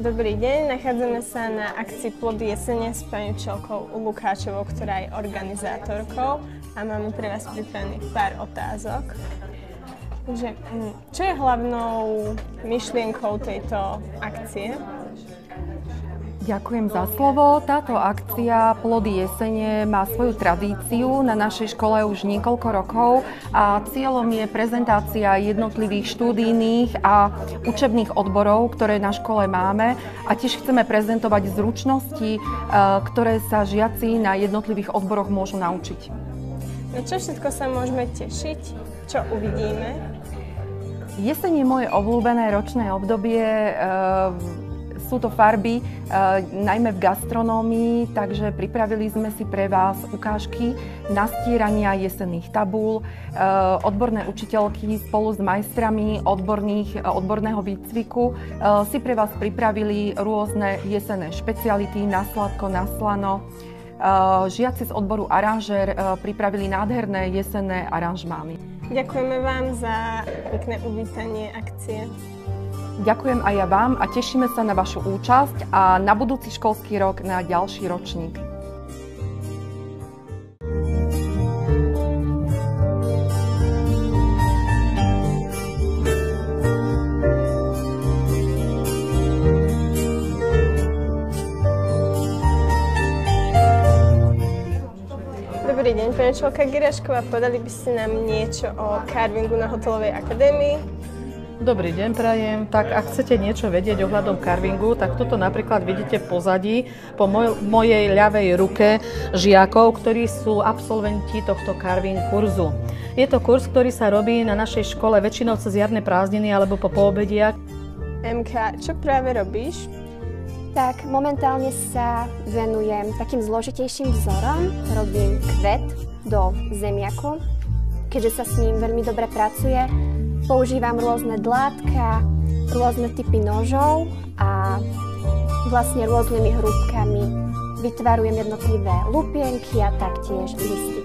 Dobrý deň, nachádzame sa na akcii Plody jesene s pani učiteľkou Lukáčovou, ktorá je organizátorkou a máme pre vás pripravených pár otázok. Takže, čo je hlavnou myšlienkou tejto akcie? Ďakujem za slovo. Táto akcia Plody jesene má svoju tradíciu na našej škole už niekoľko rokov a cieľom je prezentácia jednotlivých štúdijných a učebných odborov, ktoré na škole máme, a tiež chceme prezentovať zručnosti, ktoré sa žiaci na jednotlivých odboroch môžu naučiť. Na čo všetko sa môžeme tešiť? Čo uvidíme? Jeseň je moje obľúbené ročné obdobie. Sú to farby, najmä v gastronómii, takže pripravili sme si pre vás ukážky nastierania jesenných tabúľ. Odborné učiteľky spolu s majstrami odborného výcviku si pre vás pripravili rôzne jesenné špeciality na sladko, na slano. Žiaci z odboru aranžér pripravili nádherné jesenné aranžmány. Ďakujeme vám za pekné uvítanie akcie. Ďakujem aj ja vám a tešíme sa na vašu účasť a na budúci školský rok na ďalší ročník. Dobrý deň, pani učiteľka Girašková, podali by ste nám niečo o carvingu na Hotelovej akadémii? Dobrý deň, prajem. Tak ak chcete niečo vedieť ohľadom carvingu, tak toto napríklad vidíte v pozadí po mojej ľavej ruke žiakov, ktorí sú absolventi tohto carving kurzu. Je to kurz, ktorý sa robí na našej škole väčšinou cez jarné prázdniny alebo po poobediach. MK, čo práve robíš? Tak momentálne sa venujem takým zložitejším vzorom. Robím kvet do zemiaku, keďže sa s ním veľmi dobre pracuje. Používam rôzne dlátka, rôzne typy nožov a vlastne rôznymi hrúbkami vytvarujem jednotlivé lupienky a taktiež listy.